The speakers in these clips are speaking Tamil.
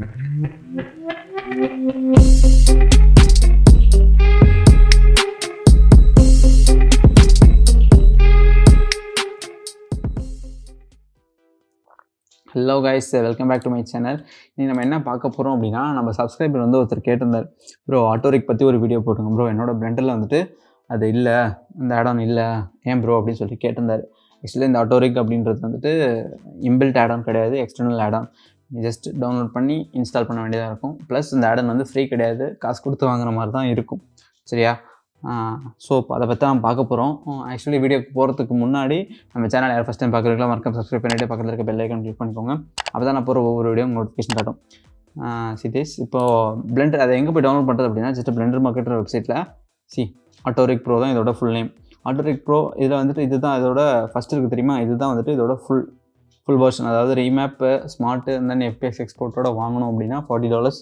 Hello guys, welcome back to my channel. இனி நம்ம என்ன பார்க்க போகிறோம் அப்படின்னா, நம்ம சப்ஸ்கிரைபர் வந்து ஒருத்தர் கேட்டிருந்தார், ப்ரோ ஆட்டோரிக் பற்றி ஒரு வீடியோ போட்டுங்க ப்ரோ, என்னோடய பிளெண்டரில் வந்துட்டு அது இல்லை, இந்த ஆடான் இல்லை, ஏன் ப்ரோ அப்படின்னு சொல்லி கேட்டிருந்தார். ஆக்சுவலி இந்த ஆட்டோரிக் அப்படின்றது வந்துட்டு இன்பில்ட் ஆடான் கிடையாது, எக்ஸ்டர்னல் ஆடான். ஜஸ்ட் டவுன்லோட் பண்ணி இன்ஸ்டால் பண்ண வேண்டியதாக இருக்கும். ப்ளஸ் இந்த ஆடான் வந்து ஃப்ரீ கிடையாது, காசு கொடுத்து வாங்குற மாதிரி தான் இருக்கும். சரியா? ஸோ இப்போ அதை பற்றி நம்ம பார்க்க போகிறோம். ஆக்சுவலி வீடியோக்கு போகிறதுக்கு முன்னாடி நம்ம சேனல் யார் ஃபஸ்ட் டைம் பார்க்குறீங்களா மறக்காம சப்ஸ்கிரைப் பண்ணிவிட்டு பக்கத்தில் இருக்க பெல் ஐக்கான் கிளிக் பண்ணிக்கோங்க. அப்போ தான் நான் போகிற ஒவ்வொரு வீடியோ நோட்டிஃபிகேஷன் காட்டும். சிதேஷ் இப்போது பிளெண்டர் அதை எங்கே போய் டவுன்லோட் பண்ணுறது அப்படின்னா, ஜஸ்ட் பிளெண்டர் மார்க்கெட் வெப்சைட்டில் ஆட்டோரிக் ப்ரோ தான் இதோட ஃபுல் நேம். ஆட்டோரிக் ப்ரோ இதில் வந்துட்டு இதுதான் இதோட ஃபஸ்ட் இருக்குது தெரியுமா, இதுதான் வந்துட்டு இதோட ஃபுல் வெர்ஷன். அதாவது ரீமேப்பு, ஸ்மார்ட்டு அண்ட் தென் எஃபிஎக்ஸ் எக்ஸ்போர்ட்டோட வாங்கணும் அப்படின்னா $40.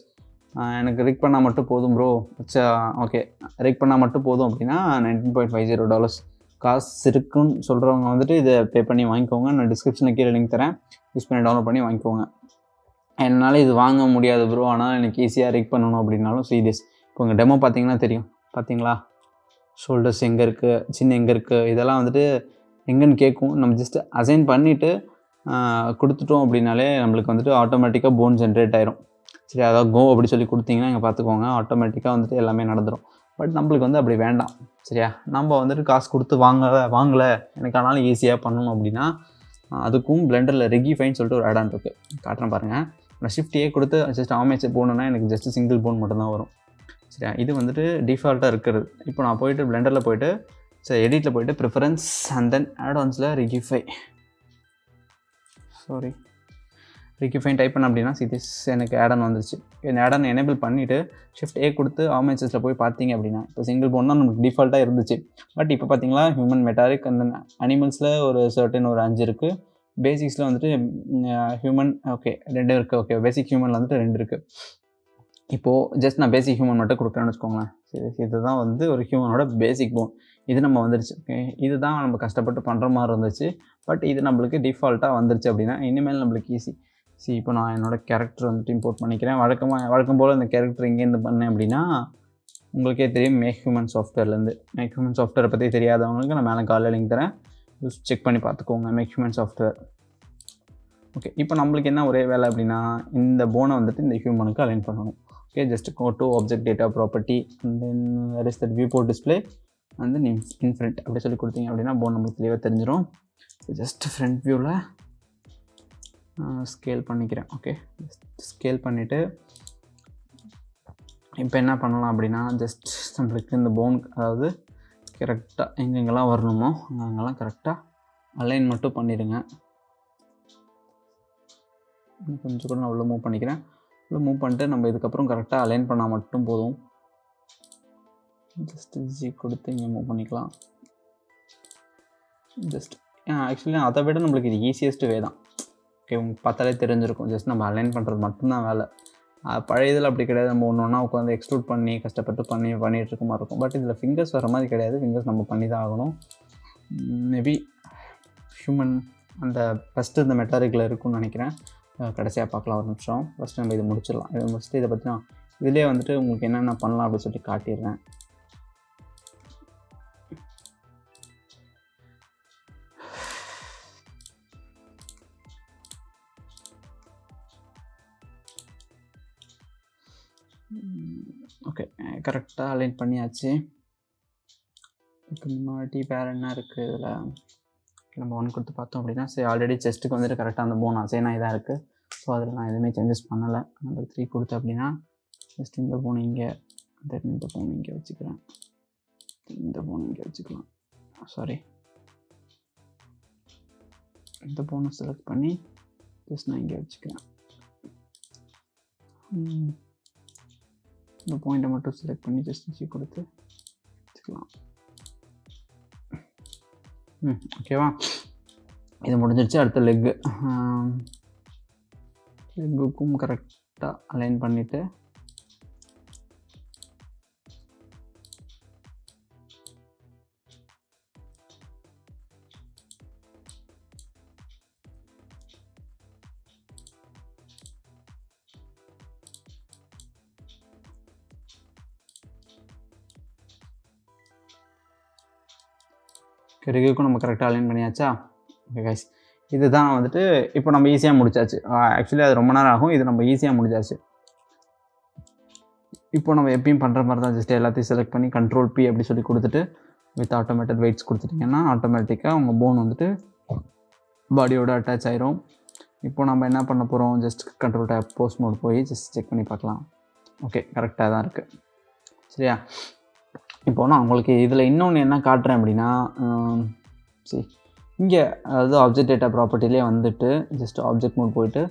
எனக்கு ரிக் பண்ணால் மட்டும் போதும் ப்ரோ, ஓகே ரிக் பண்ணால் மட்டும் போதும் அப்படின்னா $19.50. காசு இருக்குன்னு சொல்கிறவங்க வந்துட்டு இதை பே பண்ணி வாங்கிக்கோங்க. நான் டிஸ்கிரிப்ஷனில் கீழே லிங்க் தரேன், யூஸ் பண்ணி டவுன்லோட் பண்ணி வாங்கிக்கோங்க. என்னால் இது வாங்க முடியாது ப்ரோ, ஆனால் எனக்கு ஈஸியாக ரிக் பண்ணணும் அப்படின்னாலும் சீரியஸ். இப்போ உங்கள் டெமோ பார்த்தீங்கன்னா தெரியும், பார்த்தீங்களா ஷோல்டர்ஸ் எங்கே இருக்குது, சின்ன எங்கே இருக்குது, இதெல்லாம் வந்துட்டு எங்கேன்னு கேட்கும். நம்ம ஜஸ்ட்டு அசைன் பண்ணிவிட்டு கொடுத்துட்டோம் அப்படின்னாலே நம்மளுக்கு வந்துட்டு ஆட்டோமேட்டிக்காக போன் ஜென்ரேட் ஆயிரும். சரி, அதாவது கோ அப்படி சொல்லி கொடுத்தீங்கன்னா இங்கே பார்த்துக்கோங்க, ஆட்டோமேட்டிக்காக வந்துட்டு எல்லாமே நடந்துடும். பட் நம்மளுக்கு வந்து அப்படி வேண்டாம். சரியா? நம்ம வந்துட்டு காசு கொடுத்து வாங்கலை எனக்கு ஆனாலும் ஈஸியாக பண்ணணும் அப்படின்னா அதுக்கும் பிளெண்டரில் ரிகிஃபைன்னு சொல்லிட்டு ஒரு ஆடான் இருக்குது, காட்டுறேன் பாருங்கள். நான் ஷிஃப்டியே கொடுத்து ஜஸ்ட் ஆமேச்சர் போகணுன்னா எனக்கு ஜஸ்ட் சிங்கிள் போன் மட்டும்தான் வரும். சரியா? இது வந்துட்டு டிஃபால்ட்டாக இருக்கிறது. இப்போ நான் போய்ட்டு பிளெண்டரில் போய்ட்டு சரி எடிட்டில் போய்ட்டு ப்ரிஃபரன்ஸ் அண்ட் தென் ஆடான்ஸில் ரிகிஃபைன் டைப் பண்ண அப்படின்னா சிதிஸ் எனக்கு ஆடான் வந்துருச்சு. இந்த ஆடான் எனேபிள் பண்ணிவிட்டு ஷிஃப்ட் ஏ கொடுத்து ஆமேச்சஸில் போய் பார்த்தீங்க அப்படின்னா இப்போ சிங்கிள் போன் தான் நமக்கு டிஃபால்ட்டாக இருந்துச்சு. பட் இப்போ பார்த்தீங்களா ஹியூமன் மெட்டாரிக் அண்ட் தென் அனிமல்ஸில் ஒரு 5 இருக்குது. பேசிக்ஸில் வந்துட்டு ஹியூமன் ஓகே 2 இருக்குது. ஓகே பேசிக் ஹியூமனில் வந்துட்டு 2 இருக்குது. இப்போது ஜஸ்ட் நான் பேசிக் ஹியூமன் மட்டும் கொடுக்குறேன்னு வச்சுக்கோங்களேன். சரி, இதுதான் வந்து ஒரு ஹியூமனோட பேசிக் போன். இது நம்ம வந்துருச்சு. ஓகே, இதுதான் நம்ம கஷ்டப்பட்டு பண்ணுற மாதிரி இருந்துச்சு. பட் இது நம்மளுக்கு டிஃபால்ட்டாக வந்துருச்சு அப்படின்னா இனிமேல் நம்மளுக்கு ஈஸி. இப்போ நான் என்னோடய கேரக்டர் வந்துட்டு இம்போர்ட் பண்ணிக்கிறேன். வழக்கம் போல் இந்த கேரக்டர் எங்கேருந்து பண்ணேன் அப்படின்னா உங்களுக்கே தெரியும், மேக் ஹியூமன் சாஃப்ட்வேர்லேருந்து. மேக் ஹியூமன் சாஃப்ட்வேரை பற்றி தெரியாதவங்களுக்கு நான் மேலே காலையில் லிங்க் தரேன், யூஸ் செக் பண்ணி பார்த்துக்கோங்க. Make human software. ஓகே, இப்போ நம்மளுக்கு என்ன ஒரே வேலை அப்படின்னா இந்த போனை வந்துட்டு இந்த ஹியூமனுக்கு அலைன் பண்ணணும். Okay, just go to object data property and then where is that viewport display and then in front அப்படி சொல்லி கொடுத்தீங்க அப்படின்னா போன் நம்மளுக்கு தெளிவாக தெரிஞ்சிடும். ஜஸ்ட் ஃப்ரண்ட் வியூவில் ஸ்கேல் பண்ணிக்கிறேன். ஓகே, ஸ்கேல் பண்ணிவிட்டு இப்போ என்ன பண்ணலாம் அப்படின்னா ஜஸ்ட் நம்மளுக்கு இந்த போன் அதாவது கரெக்டாக எங்கெங்கெல்லாம் வரணுமோ அங்கெல்லாம் கரெக்டாக அலைன் மட்டும் பண்ணிடுங்க. கொஞ்சம் கூட நான் உள்ள மூவ் பண்ணிக்கிறேன். உள்ள மூவ் பண்ணிட்டு நம்ம இதுக்கப்புறம் கரெக்டாக அலைன் பண்ணால் மட்டும் போதும். ஜஸ்ட் ஜி கொடுத்து இங்கே மூவ் பண்ணிக்கலாம். ஜஸ்ட் ஆக்சுவலி அதை விட நம்மளுக்கு இது ஈஸியஸ்ட் வே தான். ஓகே, உங்களுக்கு பார்த்தாலே தெரிஞ்சிருக்கும். ஜஸ்ட் நம்ம அலைன் பண்ணுறது மட்டும்தான் வேலை. பழைய இதில் அப்படி கிடையாது, நம்ம ஒன்று ஒன்றா உட்காந்து எக்ஸ்க்ளூட் பண்ணி கஷ்டப்பட்டு பண்ணிகிட்டு இருக்க மாதிரி இருக்கும். பட் இதில் ஃபிங்கர்ஸ் வர மாதிரி கிடையாது, ஃபிங்கர்ஸ் நம்ம பண்ணி தான் ஆகணும். மேபி ஹியூமன் அந்த ஃபஸ்ட்டு இந்த மெட்டாரிக்கில் இருக்குன்னு நினைக்கிறேன். கடைசியாக பார்க்கலாம், ஒரு நிமிஷம். ஃபஸ்ட்டு நம்ம இதை முடிச்சிடலாம். இதை முடிச்சுட்டு இதை பற்றி நான் இதிலே வந்துட்டு உங்களுக்கு என்னென்ன பண்ணலாம் அப்படின்னு சொல்லி காட்டிடுறேன். ஓகே, கரெக்டாக அலைன் பண்ணியாச்சு. இதுக்கு முன்னாடி வேறு என்ன இருக்குது இதில் நம்ம 1 கொடுத்து பார்த்தோம் அப்படின்னா சரி ஆல்ரெடி செஸ்ட்டுக்கு வந்துட்டு கரெக்டாக அந்த போன் அசைனாக இதாக இருக்குது. ஸோ அதில் நான் எதுவுமே சேஞ்சஸ் பண்ணலை. நம்பர் 3 கொடுத்து அப்படின்னா ஜஸ்ட் இந்த போன் இங்கே, இந்த போன் இங்கே வச்சுக்கிறேன், இந்த போன் இங்கே வச்சுக்கலாம். சாரி, இந்த போனை செலக்ட் பண்ணி ஜஸ்ட் நான் இங்கே வச்சுக்கிறேன். இந்த பாயிண்ட்டை மட்டும் செலக்ட் பண்ணி ஜஸ்ட் ஜி கொடுத்து வச்சுக்கலாம். ஓகேவா, இது முடிஞ்சிருச்சு. அடுத்த லெக்குக்கும் கரெக்டாக அலைன் பண்ணிவிட்டு ரிகுக்கும் நம்ம கரெக்டாக அலைன் பண்ணியாச்சா? ஓகே கைஸ், இதுதான் வந்துட்டு இப்போ நம்ம ஈஸியாக முடிச்சாச்சு. ஆக்சுவலி அது ரொம்ப நேரம் ஆகும், இது நம்ம ஈஸியாக முடிச்சாச்சு. இப்போ நம்ம எப்பயும் பண்ணுற மாதிரி தான், ஜஸ்ட் எல்லாத்தையும் செலக்ட் பண்ணி Ctrl P அப்படி சொல்லி கொடுத்துட்டு வித் ஆட்டோமேட்டட் வெயிட்ஸ் கொடுத்துட்டிங்கன்னா ஆட்டோமேட்டிக்காக உங்கள் போன் வந்துட்டு பாடியோட அட்டாச் ஆயிரும். இப்போ நம்ம என்ன பண்ண போகிறோம், just Ctrl Tab pose mode போய் ஜஸ்ட் செக் பண்ணி பார்க்கலாம். ஓகே, கரெக்டாக தான் இருக்குது. சரியா? இப்போ நான் உங்களுக்கு இதில் இன்னொன்று என்ன காட்டுறேன் அப்படின்னா, சரி இங்கே அதாவது ஆப்ஜெக்ட் டேட்டா ப்ராப்பர்ட்டிலே வந்துட்டு ஜஸ்ட் ஆப்ஜெக்ட் மோட் போயிட்டு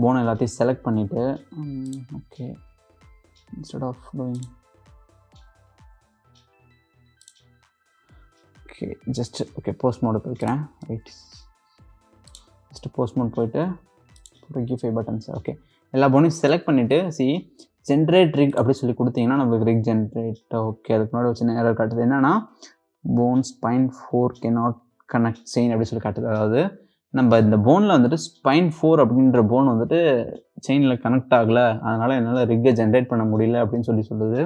போன் எல்லாத்தையும் செலக்ட் பண்ணிவிட்டு okay instead of doing okay just okay pose mode போய்க்கிறேன். ரைட், ஜஸ்ட் போஸ்ட் மோட் போயிட்டு Rigify பட்டன்ஸ் ஓகே எல்லா போனையும் செலக்ட் பண்ணிவிட்டு ஜென்ரேட் ரிக் அப்படி சொல்லி கொடுத்தீங்கன்னா நம்மளுக்கு ரிக் ஜென்ரேட். ஓகே, அதுக்கு முன்னாடி ஒரு சின்ன எரர் காட்டுது. என்னன்னா phone spine 4 cannot connect chain அப்படி சொல்லி காட்டுது. அதாவது நம்ம இந்த போனில் வந்துட்டு ஸ்பைன் 4 அப்படின்ற போன் வந்துட்டு செயினில் கனெக்ட் ஆகலை, அதனால் என்னால் ரிக்கை ஜென்ரேட் பண்ண முடியல அப்படின்னு சொல்லுது.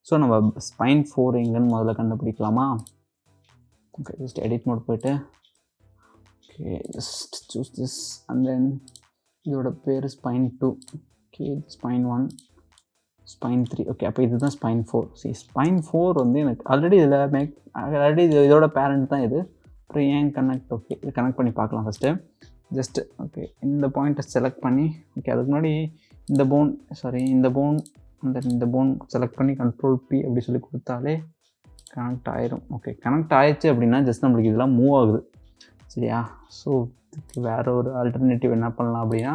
ஸோ நம்ம ஸ்பைன் 4 எங்கன்னு முதல்ல கண்டுபிடிக்கலாமா? ஓகே, ஜஸ்ட் எடிட் மோட் போயிட்டு okay just choose this and then இதோட பேர் spine 2. Okay, spine 1, spine 3. Okay, அப்போ இதுதான் ஸ்பைன் 4. ஸ்பைன் 4 வந்து எனக்கு ஆல்ரெடி இதில் இதோட பேரண்ட் தான் இது. அப்புறம் ஏன் கனெக்ட்? ஓகே, இது கனெக்ட் பண்ணி பார்க்கலாம் ஃபஸ்ட்டு. ஜஸ்ட்டு ஓகே இந்த பாயிண்ட்டை செலக்ட் பண்ணி ஓகே அதுக்கு முன்னாடி இந்த போன் இந்த போன் செலக்ட் பண்ணி Ctrl P அப்படி சொல்லி கொடுத்தாலே கனெக்ட் ஆயிரும். ஓகே, கனெக்ட் ஆயிடுச்சு அப்படின்னா ஜஸ்ட் நம்மளுக்கு இதெல்லாம் மூவ் ஆகுது. சரியா? ஸோ இதுக்கு வேறு ஒரு ஆல்டர்னேட்டிவ் என்ன பண்ணலாம் அப்படின்னா,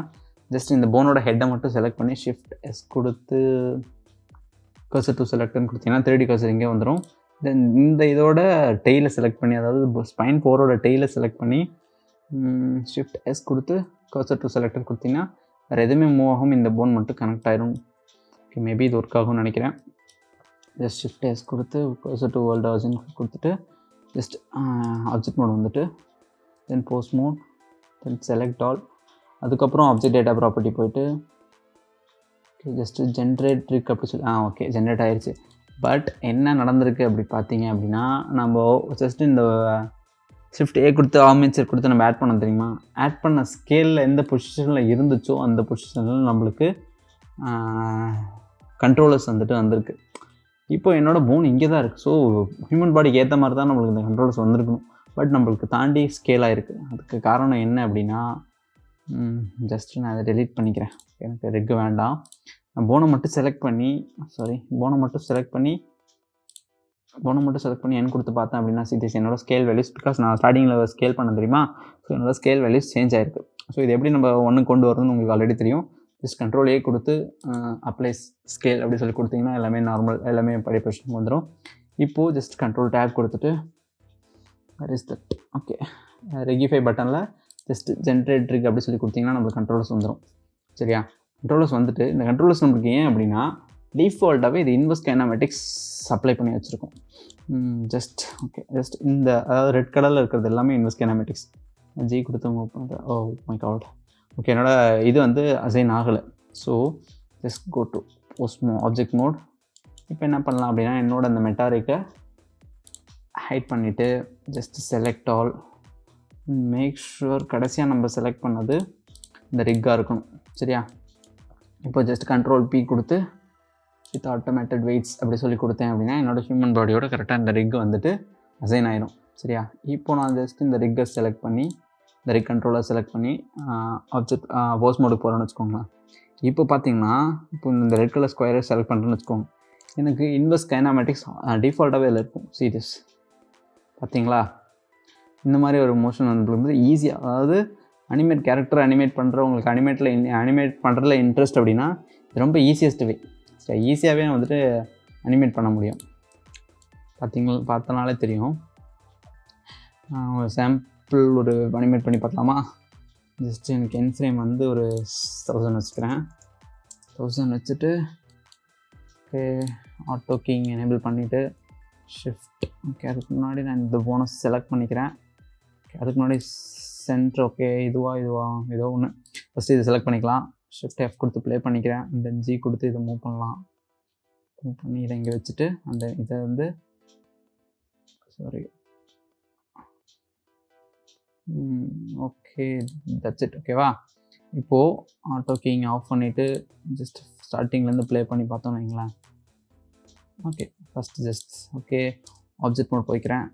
ஜஸ்ட் இந்த போனோட ஹெட்டை மட்டும் செலக்ட் பண்ணி Shift S கொடுத்து கர்சர் டு செலக்ட்னு கொடுத்தீங்கன்னா 3D கர்சர் இங்கே வந்துடும். தென் இந்த இதோட டெய்லை செலக்ட் பண்ணி, அதாவது ஸ்பைன் 4ஓட டெய்லை செலக்ட் பண்ணி Shift S கொடுத்து கர்சர் டு செலக்ட்னு கொடுத்தீங்கன்னா வேறு எதுவுமே மூவ் ஆகும், இந்த போன் மட்டும் கனெக்ட் ஆயிரும். ஓகே, மேபி இது ஒர்க் ஆகும்னு நினைக்கிறேன். ஜஸ்ட் Shift S கொடுத்து கர்சர் டு வேர்ல்ட் ஆர்ஜின் கொடுத்துட்டு ஜஸ்ட் ஆப்ஜெக்ட் மோட் வந்துட்டு then pose mode then select all, அதுக்கப்புறம் ஆப்ஜெக்ட் டேட்டா ப்ராப்பர்ட்டி போயிட்டு ஓகே ஜஸ்ட்டு ஜென்ரேட் ரிக் அப்படி சொல்லி ஓகே ஜென்ரேட் ஆயிடுச்சு. பட் என்ன நடந்திருக்கு அப்படி பார்த்தீங்க அப்படின்னா, நம்ம ஜஸ்ட் இந்த Shift A கொடுத்து ஆர்மேச்சர் கொடுத்து நம்ம ஆட் பண்ண தெரியுமா, ஆட் பண்ண ஸ்கேலில் எந்த பொசிஷனில் இருந்துச்சோ அந்த பொசிஷனில் நம்மளுக்கு கண்ட்ரோலர்ஸ் வந்துட்டு வந்திருக்கு. இப்போ என்னோடய போன் இங்கே தான் இருக்குது. ஸோ ஹியூமன் பாடிக்கு ஏற்ற மாதிரி தான் நம்மளுக்கு இந்த கண்ட்ரோலர்ஸ் வந்திருக்கணும். பட் நம்மளுக்கு தாண்டி ஸ்கேல் ஆகிருக்கு. அதுக்கு காரணம் என்ன அப்படின்னா, ஜஸ்ட் நான் அதை டெலீட் பண்ணிக்கிறேன். எனக்கு ரிக் வேண்டாம். நான் போனை மட்டும் செலக்ட் பண்ணி என் கொடுத்து பார்த்தேன் அப்படின்னா என்னோட ஸ்கேல் வேல்யூஸ், பிகாஸ் நான் ஸ்டார்டிங்கில் ஸ்கேல் பண்ண தெரியுமா, ஸோ என்னோட ஸ்கேல் வேல்யூஸ் சேஞ்ச் ஆகிருக்கு. ஸோ இது எப்படி நம்ம ஒன்றுக்கு கொண்டு வரணும்னு உங்களுக்கு ஆல்ரெடி தெரியும். ஜஸ்ட் Ctrl A கொடுத்து அப்ளை ஸ்கேல் அப்படி சொல்லி கொடுத்தீங்கன்னா எல்லாமே நார்மல், எல்லாமே பழைய பொசிஷனுக்கு வந்துடும். இப்போது ஜஸ்ட் Ctrl Tab கொடுத்துட்டு ஓகே Rigify பட்டனில் ஜஸ்ட் ஜென்ரேட் ரிக் அப்படி சொல்லி கொடுத்தீங்கன்னா நம்மளுக்கு கண்ட்ரோலர்ஸ் வந்துடும். சரியா? கண்ட்ரோலர்ஸ் வந்துட்டு இந்த கண்ட்ரோலர்ஸ் நம்மளுக்கு ஏன் அப்படின்னா டிஃபால்ட்டாகவே இது இன்வெர்ஸ் கைனமேட்டிக்ஸ் அப்ளை பண்ணி வச்சுருக்கோம். ஜஸ்ட் இந்த அதாவது ரெட் கலரில் இருக்கிறது எல்லாமே இன்வெர்ஸ் கைனமேட்டிக்ஸ். ஜி கொடுத்து மூவ் பண்ணுறேன். Oh my God. ஓகே, என்னோட இது வந்து அசைன் ஆகலை. So just go to object mode. இப்போ என்ன பண்ணலாம் அப்படின்னா, என்னோட அந்த மெட்டாரிக்கை ஹைட் பண்ணிவிட்டு just select all, make sure கடைசியாக நம்ம செலக்ட் பண்ணது இந்த ரிக்காக இருக்கணும். சரியா? இப்போ ஜஸ்ட் Ctrl P கொடுத்து வித் ஆட்டோமேட்டட் வெயிட்ஸ் அப்படி சொல்லி கொடுத்தேன் அப்படின்னா என்னோடய ஹியூமன் பாடியோட கரெக்டாக இந்த ரிக் வந்துட்டு அசைன் ஆயிரும். சரியா? இப்போ நான் ஜஸ்ட் இந்த ரிக்கை செலக்ட் பண்ணி இந்த ரிக் கண்ட்ரோலர் செலக்ட் பண்ணி ஆப்ஜெக்ட் போஸ் மோடுக்கு போகிறோன்னு வச்சுக்கோங்க. இப்போ பார்த்தீங்கன்னா இப்போ இந்த ரெட் கலர் ஸ்கொயரை செலக்ட் பண்ணுறேன்னு வச்சுக்கோங்க, எனக்கு இன்வெர்ஸ் கைனமேட்டிக்ஸ் டிஃபால்ட்டாகவே இதில் இருக்கும். சீரியஸ் பார்த்தீங்களா? இந்த மாதிரி ஒரு மோஷன் வந்து ஈஸியாக, அதாவது கேரக்டர் அனிமேட் பண்ணுறவங்களுக்கு அனிமேட் பண்ணுறதுல இன்ட்ரெஸ்ட் அப்படின்னா ரொம்ப ஈஸியஸ்ட் வே. சரி, ஈஸியாகவே வந்துட்டு அனிமேட் பண்ண முடியும். பார்த்தனாலே தெரியும். சாம்பிள் ஒரு அனிமேட் பண்ணி பார்க்கலாமா? ஜஸ்ட் எனக்கு என் ஃப்ரேம் வந்து ஒரு 1000 வச்சுக்கிறேன். 1000 வச்சுட்டு ஓகே ஆட்டோ கீங் எனேபிள் பண்ணிவிட்டு ஷிஃப்ட் ஓகே அதுக்கு முன்னாடி நான் இந்த போனஸ் செலக்ட் பண்ணிக்கிறேன். ஓகே அதுக்கு முன்னாடி சென்டர் ஓகே ஏதோ ஒன்று ஃபஸ்ட்டு இது செலக்ட் பண்ணிக்கலாம். ஷிஃப்ட் F கொடுத்து ப்ளே பண்ணிக்கிறேன். இந்த ஜி கொடுத்து இதை மூவ் பண்ணலாம். மூவ் பண்ணி இதை இங்கே வச்சுட்டு அந்த இதை வந்து ஓகே, தட்ஸ் இட். ஓகேவா? இப்போது ஆட்டோ கீயிங் ஆஃப் பண்ணிவிட்டு ஜஸ்ட் ஸ்டார்டிங்லேருந்து ப்ளே பண்ணி பார்த்தோன்னு வைங்களேன். Okay, first just okay object mode போய்க்கிறேன்.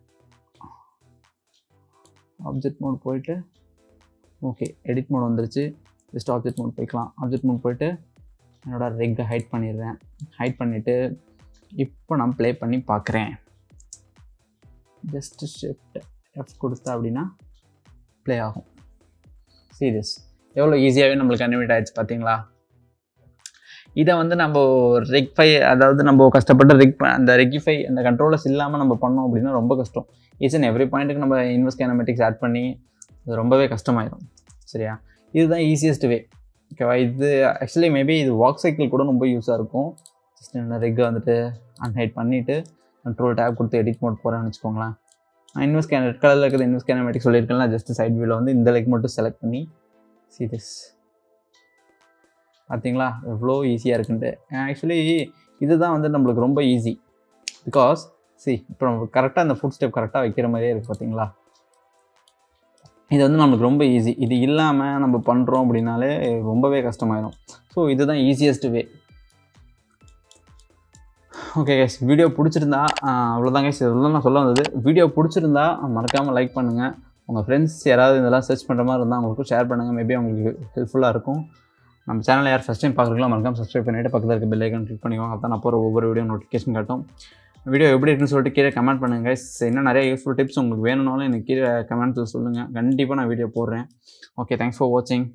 ஆப்ஜெக்ட் மோட் போயிட்டு ஓகே எடிட் மோட் வந்துருச்சு. ஜஸ்ட் ஆப்ஜெக்ட் மோட் போய்க்கலாம். ஆப்ஜெக்ட் மோட் போய்ட்டு என்னோடய ரெக்கை ஹைட் பண்ணிடுறேன். ஹைட் பண்ணிவிட்டு இப்போ நான் ப்ளே பண்ணி பார்க்குறேன். ஜஸ்ட்டு ஷிஃப்ட் எஃப் கொடுத்தா அப்படின்னா ப்ளே ஆகும். சீரியஸ் எவ்வளோ ஈஸியாகவே நம்மளுக்கு அனிமேட் ஆகிடுச்சு பார்த்தீங்களா? இதை வந்து நம்ம ரெக்ஃபை, அதாவது நம்ம கஷ்டப்பட்டு அந்த ரெக்ஃபை அந்த கண்ட்ரோலர்ஸ் இல்லாமல் நம்ம பண்ணோம் அப்படின்னா ரொம்ப கஷ்டம். ஈச் அண்ட் எவ்ரி பாயிண்ட்டுக்கு நம்ம இன்வெஸ்ட் கைனமேட்டிக்ஸ் ஆட் பண்ணி அது ரொம்பவே கஷ்டமாயிடும். சரியா? இதுதான் ஈஸியஸ்ட் வே. ஓகேவா? இது ஆக்சுவலி மேபி இது வாக் சைக்கிள் கூட ரொம்ப யூஸாக இருக்கும். ஜஸ்ட் என்ன ரெக்கை வந்துட்டு அன்ஹைட் பண்ணிவிட்டு கண்ட்ரோல் டேப் கொடுத்து எடிட் மோட் போகிறேன்னு வச்சுக்கோங்களேன். நான் ரெட் கலரில் இருக்கிறது இன்வெஸ்ட் கைனமேட்டிக்ஸ் சொல்லியிருக்கேன். ஜஸ்ட் சைட் வியூவில் வந்து இந்த லெக் மட்டும் செலக்ட் பண்ணி சீரியஸ் பார்த்தீங்களா எவ்வளோ ஈஸியாக இருக்குன்ட்டு. ஆக்சுவலி இதுதான் வந்து நம்மளுக்கு ரொம்ப ஈஸி. பிகாஸ் இப்போ நம்ம கரெக்டாக அந்த ஃபுட் ஸ்டெப் கரெக்டாக வைக்கிற மாதிரியே இருக்குது பார்த்தீங்களா? இது வந்து நம்மளுக்கு ரொம்ப ஈஸி. இது இல்லாமல் நம்ம பண்ணுறோம் அப்படின்னாலே ரொம்பவே கஷ்டமாயிடும். ஸோ இதுதான் easiest way. Okay guys, video பிடிச்சிருந்தா அவ்வளோதான் கைஸ், இதெல்லாம் நான் சொல்ல வந்தது. வீடியோ பிடிச்சிருந்தா மறக்காமல் லைக் பண்ணுங்கள். உங்கள் ஃப்ரெண்ட்ஸ் யாராவது இதெல்லாம் சர்ச் பண்ணுற மாதிரி இருந்தால் அவங்களுக்கும் ஷேர் பண்ணுங்கள். மேபி அவங்களுக்கு ஹெல்ப்ஃபுல்லாக இருக்கும். நம்ம சேனலில் யார் ஃபஸ்ட் டைம் பார்க்குறீங்களோ மறக்காம சப்ஸ்கிரைப் பண்ணிவிட்டு பக்கத்தில் இருக்க பெல் ஐக்கான் கிளிக் பண்ணிக்கோங்க. அப்போ தான் நான் போகிற ஒவ்வொரு வீடியோ நோட்டிஃபிகேஷன் காட்டும். வீடியோ எப்படி இருக்குன்னு சொல்லிட்டு கீழே கமெண்ட் பண்ணுங்கள் கைஸ். இன்னும் நிறைய யூஸ்ஃபுல் டிப்ஸ் உங்களுக்கு வேணும்னாலும் எனக்கு கீழே கமெண்ட்ஸில் சொல்லுங்கள். கண்டிப்பாக நான் வீடியோ போடுறேன். ஓகே, தேங்க்ஸ் ஃபார் வாட்சிங்.